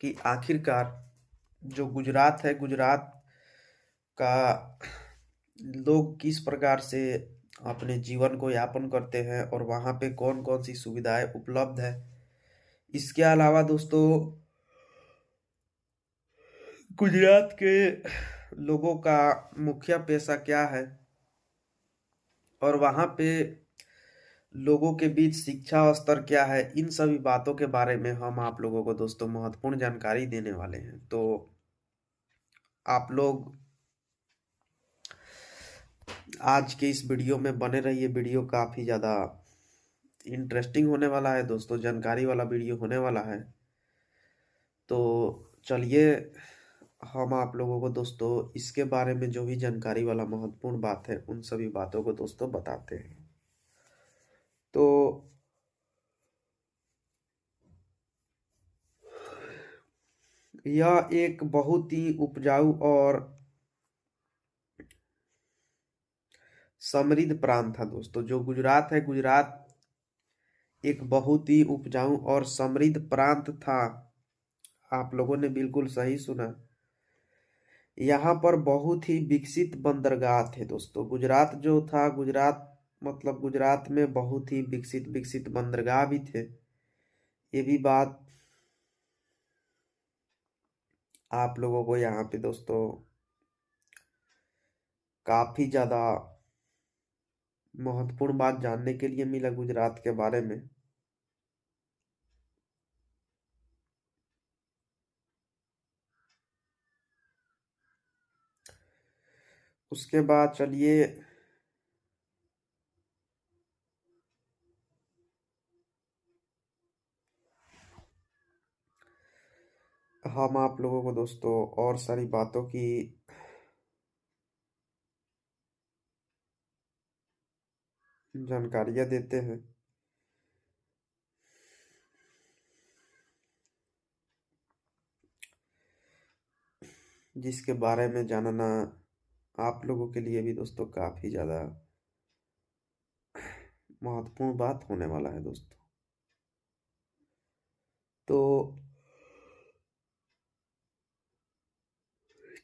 कि आखिरकार जो गुजरात है, गुजरात का लोग किस प्रकार से अपने जीवन को यापन करते हैं और वहाँ पे कौन-कौन सी सुविधाएँ उपलब्ध है। इसके अलावा दोस्तों गुजरात के लोगों का मुख्य पेशा क्या है और वहाँ पे लोगों के बीच शिक्षा स्तर क्या है, इन सभी बातों के बारे में हम आप लोगों को दोस्तों महत्वपूर्ण जानकारी देने वाले हैं। तो आप लोग आज के इस वीडियो में बने रहिए। वीडियो काफ़ी ज़्यादा इंटरेस्टिंग होने वाला है दोस्तों, जानकारी वाला वीडियो होने वाला है। तो चलिए हम आप लोगों को दोस्तों इसके बारे में जो भी जानकारी वाला महत्वपूर्ण बात है उन सभी बातों को दोस्तों बताते हैं। तो यह एक बहुत ही उपजाऊ और समृद्ध प्रांत था दोस्तों। जो गुजरात है, गुजरात एक बहुत ही उपजाऊ और समृद्ध प्रांत था। आप लोगों ने बिल्कुल सही सुना। यहाँ पर बहुत ही विकसित बंदरगाह थे दोस्तों। गुजरात जो था, गुजरात मतलब गुजरात में बहुत ही विकसित विकसित बंदरगाह भी थे। ये भी बात आप लोगों को यहाँ पे दोस्तों काफी ज्यादा महत्वपूर्ण बात जानने के लिए मिला गुजरात के बारे में। उसके बाद चलिए हम आप लोगों को दोस्तों और सारी बातों की जानकारियां देते हैं। जिसके बारे में जानना आप लोगों के लिए भी दोस्तों काफी ज्यादा महत्वपूर्ण बात होने वाला है दोस्तों। तो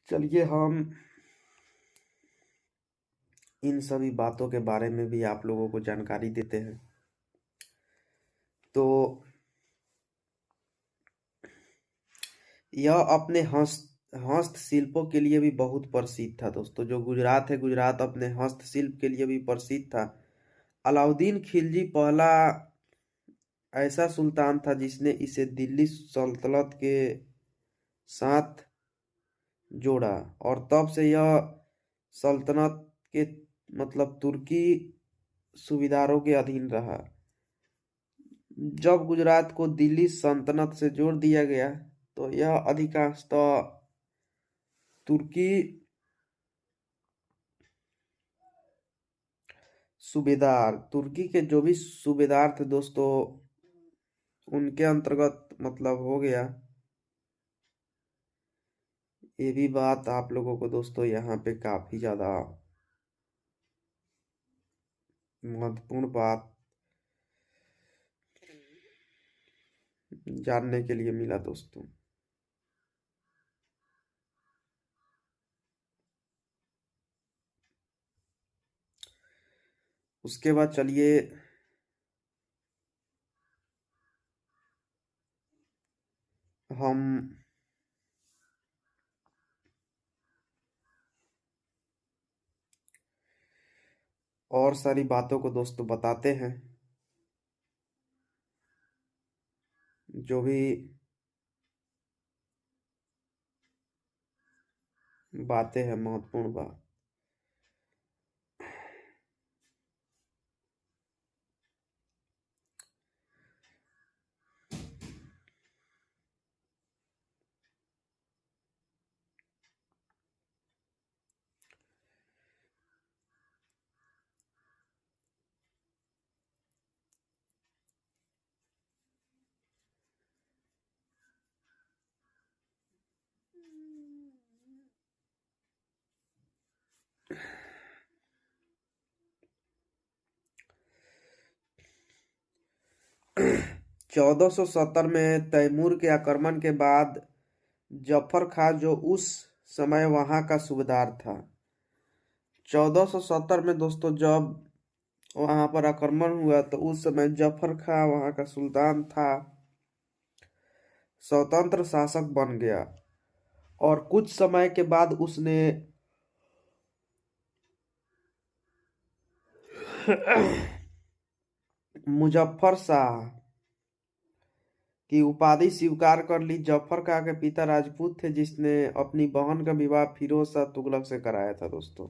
चलिए हम इन सभी बातों के बारे में भी आप लोगों को जानकारी देते हैं। तो यह अपने हस्तशिल्पों के लिए भी बहुत प्रसिद्ध था दोस्तों। जो गुजरात है, गुजरात अपने हस्तशिल्प के लिए भी प्रसिद्ध था। अलाउद्दीन खिलजी पहला ऐसा सुल्तान था जिसने इसे दिल्ली सल्तनत के साथ जोड़ा और तब से यह सल्तनत के मतलब तुर्की सूबेदारों के अधीन रहा। जब गुजरात को दिल्ली सल्तनत से जोड़ दिया गया तो यह अधिकांशतः तुर्की सूबेदार, तुर्की के जो भी सूबेदार थे दोस्तों उनके अंतर्गत मतलब हो गया। ये भी बात आप लोगों को दोस्तों यहाँ पे काफी ज्यादा महत्वपूर्ण बात जानने के लिए मिला दोस्तों। उसके बाद चलिए हम और सारी बातों को दोस्तों बताते हैं। जो भी बातें हैं महत्वपूर्ण बात। 1470 में तैमूर के आक्रमण के बाद जफर खां, जो उस समय वहां का सूबेदार था, 1470 में दोस्तों जब वहां पर आक्रमण हुआ तो उस समय जफर खां वहां का सुल्तान था, स्वतंत्र शासक बन गया। और कुछ समय के बाद उसने मुजफ्फर शाह की उपाधि स्वीकार कर ली। जफर खां के पिता राजपूत थे, जिसने अपनी बहन का विवाह फिरोज शाह तुगलक से कराया था दोस्तों।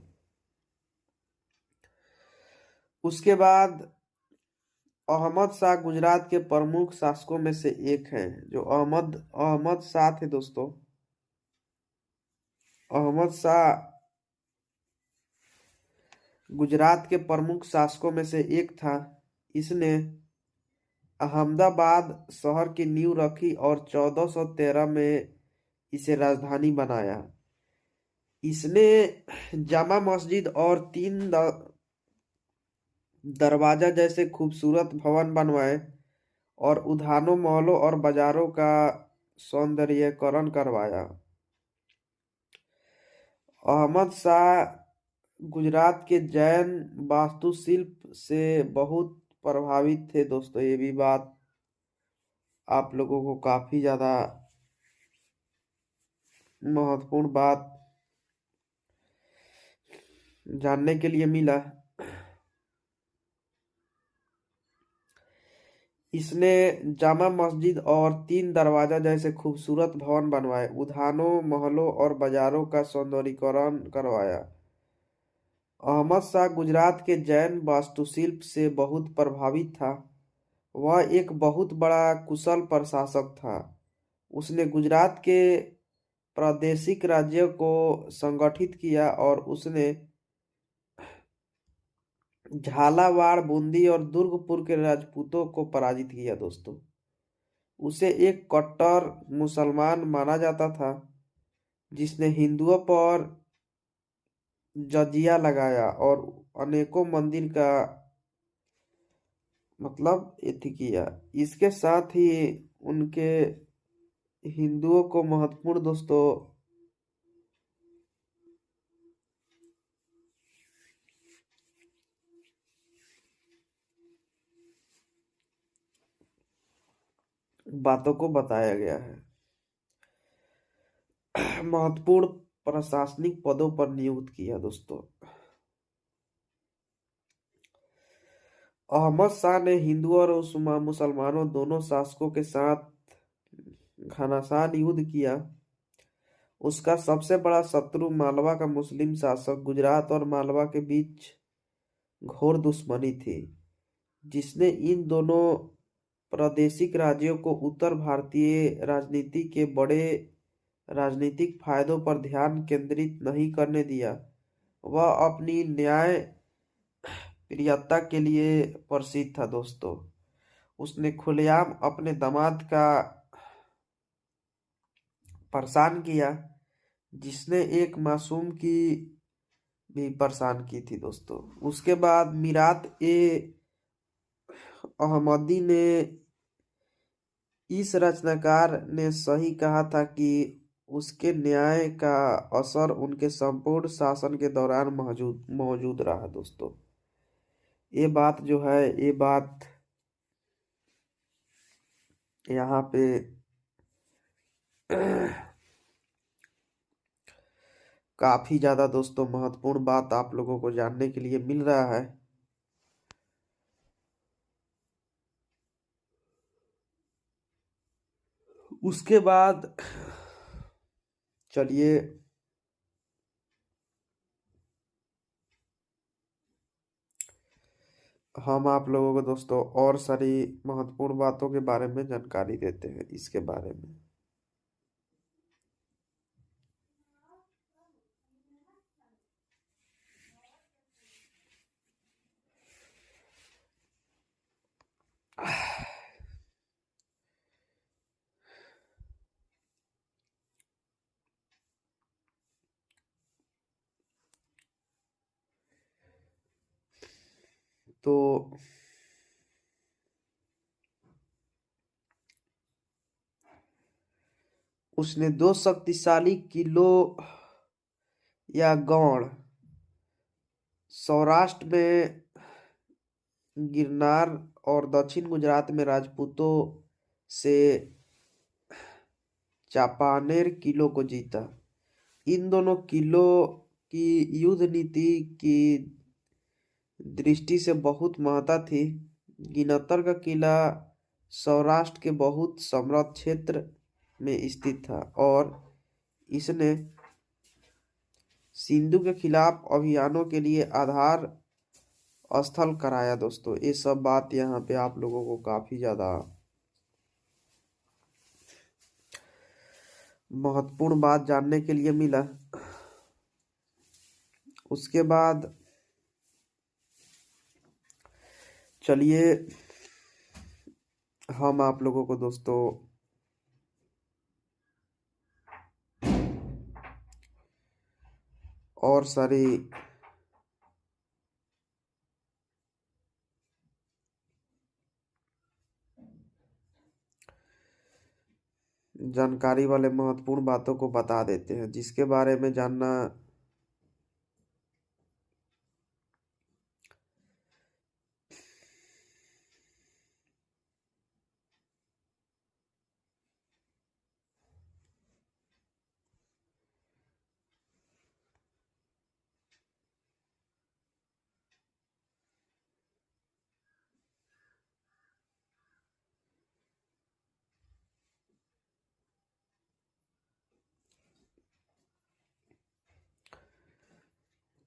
उसके बाद अहमद शाह गुजरात के प्रमुख शासकों में से एक हैं। जो अहमद शाह थे दोस्तों, अहमद शाह गुजरात के प्रमुख शासकों में से एक था। इसने अहमदाबाद शहर की नींव रखी और 1413 में इसे राजधानी बनाया। इसने जामा मस्जिद और दरवाजा जैसे खूबसूरत भवन बनवाए और उद्यानों, महलों और बाजारों का सौंदर्यीकरण करवाया। अहमद शाह गुजरात के जैन वास्तुशिल्प से बहुत प्रभावित थे दोस्तों। ये भी बात आप लोगों को काफी ज्यादा महत्वपूर्ण बात जानने के लिए मिला। इसने जामा मस्जिद और 3 दरवाजा जैसे खूबसूरत भवन बनवाए, उद्यानों, महलों और बाजारों का सौंदर्यीकरण करवाया। अहमद शाह गुजरात के जैन वास्तुशिल्प से बहुत प्रभावित था। वह एक बहुत बड़ा कुशल प्रशासक था। उसने गुजरात के प्रादेशिक राज्य को संगठित किया और उसने झालावाड़, बूंदी और दुर्गपुर के राजपूतों को पराजित किया दोस्तों। उसे एक कट्टर मुसलमान माना जाता था, जिसने हिंदुओं पर जजिया लगाया और अनेकों मंदिर का मतलब एथी किया। इसके साथ ही उनके हिंदुओं को महत्वपूर्ण दोस्तों बातों को बताया गया है। महत्वपूर्ण प्रशासनिक पदों पर नियुक्त किया दोस्तों। अहमद शाह ने हिंदुओं और मुसलमानों दोनों शासकों के साथ घमासान युद्ध किया। उसका सबसे बड़ा शत्रु मालवा का मुस्लिम शासक, गुजरात और मालवा के बीच घोर दुश्मनी थी, जिसने इन दोनों प्रादेशिक राज्यों को उत्तर भारतीय राजनीति के बड़े राजनीतिक फायदों पर ध्यान केंद्रित नहीं करने दिया। वह अपनी न्याय प्रियता के लिए प्रसिद्ध था दोस्तों। उसने खुलेआम अपने दामाद का परेशान किया, जिसने एक मासूम की भी परेशान की थी दोस्तों। उसके बाद मीरात ए अहमदी ने, इस रचनाकार ने सही कहा था कि उसके न्याय का असर उनके संपूर्ण शासन के दौरान मौजूद मौजूद रहा दोस्तों। ये बात जो है, ये बात यहाँ पे काफी ज्यादा दोस्तों महत्वपूर्ण बात आप लोगों को जानने के लिए मिल रहा है। उसके बाद चलिए हम आप लोगों को दोस्तों और सारी महत्वपूर्ण बातों के बारे में जानकारी देते हैं इसके बारे में। तो उसने दो शक्तिशाली किलों या गौड़ सौराष्ट्र में गिरनार और दक्षिण गुजरात में राजपूतों से चांपानेर किलों को जीता। इन दोनों किलों की युद्ध नीति की दृष्टि से बहुत महत्ता थी। गिरनार का किला सौराष्ट्र के बहुत समृद्ध क्षेत्र में स्थित था और इसने सिंधु के खिलाफ अभियानों के लिए आधार स्थल कराया। दोस्तों ये सब बात यहाँ पे आप लोगों को काफी ज्यादा महत्वपूर्ण बात जानने के लिए मिला। उसके बाद चलिए हम आप लोगों को दोस्तों और सारी जानकारी वाले महत्वपूर्ण बातों को बता देते हैं जिसके बारे में जानना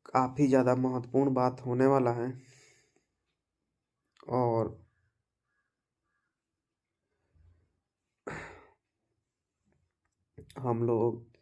काफी ज्यादा महत्वपूर्ण बात होने वाला है और हम लोग